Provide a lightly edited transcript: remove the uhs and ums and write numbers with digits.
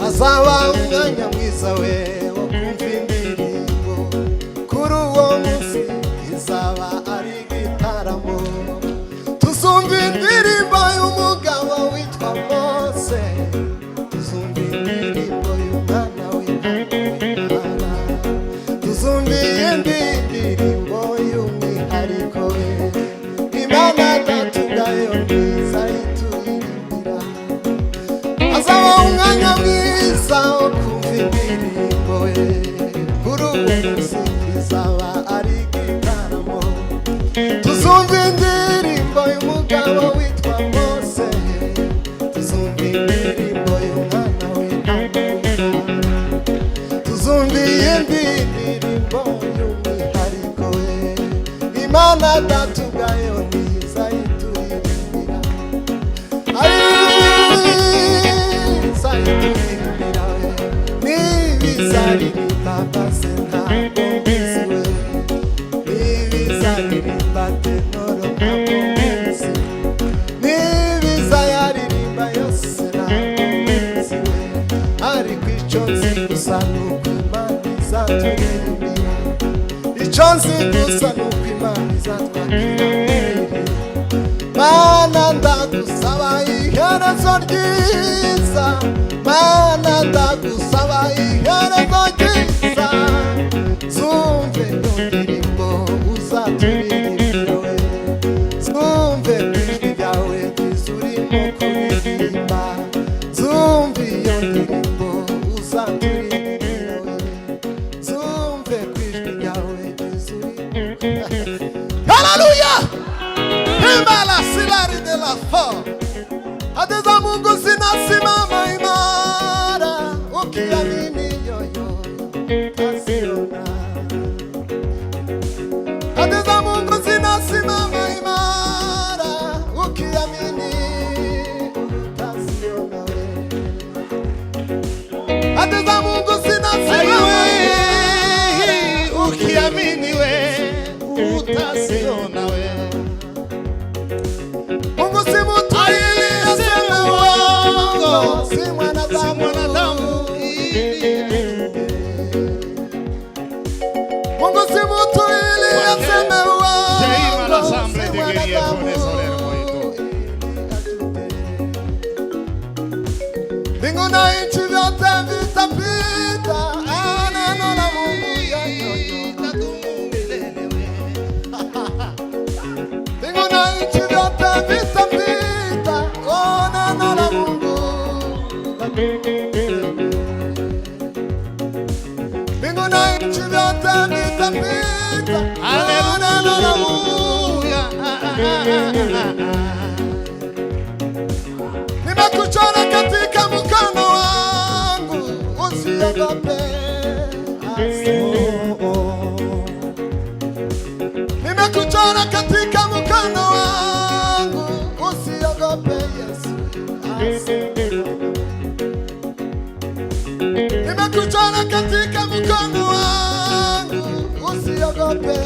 azaba umwanya mwiza we wo kumva indirimbo. Kuri uwo munsi izaba ari igitaramo, tuzumva indirimbo y'umugabo witwa Mose, tuzumva indirimbo y'umwana w'Imana, tuzumva iyindi ndirimbo y'umwihariko we, Imana Data ubwayo nziza ituririmbira. Azaba umwanya mwiza wo kumva indirimbo ye, kuri uwo munsi izaba ari igitaramo, tuzumva indirimbo y'umugabo witwa Mose, tuzumva indirimbo y'umwana w'Imana, tuzumva iyindi ndirimbo y'umwihariko we, Imana Data ubwayo nziza ituririmbira. Ituririmbira we, n'ibizaririmba maze ntabwo mbizi we, n'ibizaririmba tenoro ntabwo mbizi, n'ibizayaririmba yose ntabwo mbizi we, ariko icyo nzi gusa nuko Imana izaturirimbira, icyo nzi gusa nuko Imana izatwakira. Mana ndagusaba iherezo ryiza, Mana ndagusaba iherezo ryiza, zumve indirimbo uzaturirimbira we, zumve ijwi ryawe ryiza urimo kuririmba, zumve iyo ndirimbo uzaturirimbira we, zumve ijwi ryawe ryiza urimo. Haleluya! Himbala silari de la fo, adeza Mungu zinasimama imara, ukiamini yoyo utasiona. Adeza Mungu zinasimama imara, ukiamini utasiona we. Adeza Mungu zinasimama imara, ukiamini we utasiona we. Mungu si mtu ili aseme uongo, si mwanadamu Mungu si mtu ili aseme uongo, si mwanadamu. Mbingu na nchi vyote vitapita, neno la Mungu litadumu milele. Mbingu na nchi vyote vitapita, neno la Mungu litadumu. Mbingu na nchi vyote vitapita, neno la Mungu. Nimekuchora katika mkono wangu, usiogope. Nimekuchora katika mkono wangu, usiogope Yesu. Nimekuchora katika mkono wangu, usiogope.